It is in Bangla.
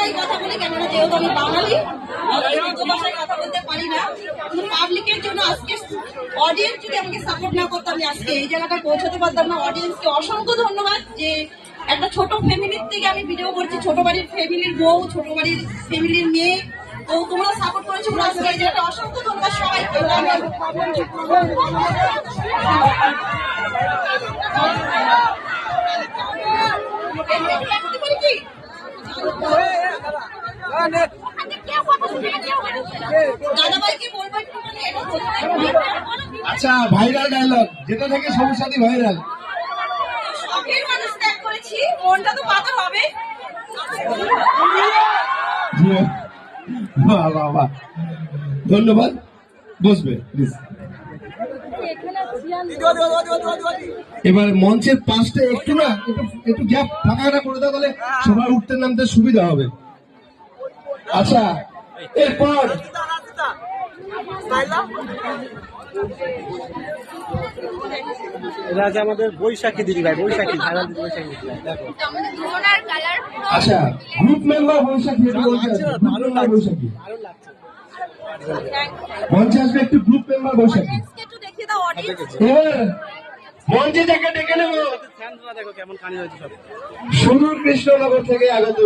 ভাষায় কথা বলি, কেননা যেহেতু আমি বাঙালি উর্দু ভাষায় কথা বলতে পারি না। কিন্তু পাবলিকের জন্য আজকে অডিয়েন্স যদি আমাকে সাপোর্ট না করতো আমি আজকে এই জায়গাটা পৌঁছাতে পারতাম না। অডিয়েন্সকে অসংখ্য ধন্যবাদ যে একটা ছোট ফ্যামিলির থেকে আমি ভিডিও করছি, ছোট বাড়ির ফ্যামিলির বউ, ছোট বাড়ির ফ্যামিলির মেয়ে। তো তোমরা সাপোর্ট করেছো আজকে এই জায়গাটা অসংখ্য ধন্যবাদ সবাইকে। আচ্ছা, ভাইরাল ডায়লগ যেটা থেকে সমস্যাটি ভাইরাল। শখের মানুষ ত্যাগ করেছি, মনটা তো পাথর হবে। বাহ বাহ বাহ, ধন্যবাদ। বসবে প্লিজ। এবার মঞ্চের পাশটা একটু না একটু গ্যাপ ফাঁকা করে দাও, তাহলে সবার উঠতে নামতে সুবিধা হবে। আচ্ছা, এরপর এটা আছে আমাদের বৈশাখী দিদি ভাই, বৈশাখী ভাইরাল দিদি, বৈশাখী দিদি ভাই। দেখো আচ্ছা, গ্রুপ মেম্বার বৈশাখী, বৈশাখী মঞ্চে আসবে একটু গ্রুপ মেম্বার বৈশাখী। এবার মঞ্চে যাকে ডেকে নেবো, দেখো কেমন কানি হয়েছে সব। সুদূর কৃষ্ণনগর থেকে আগত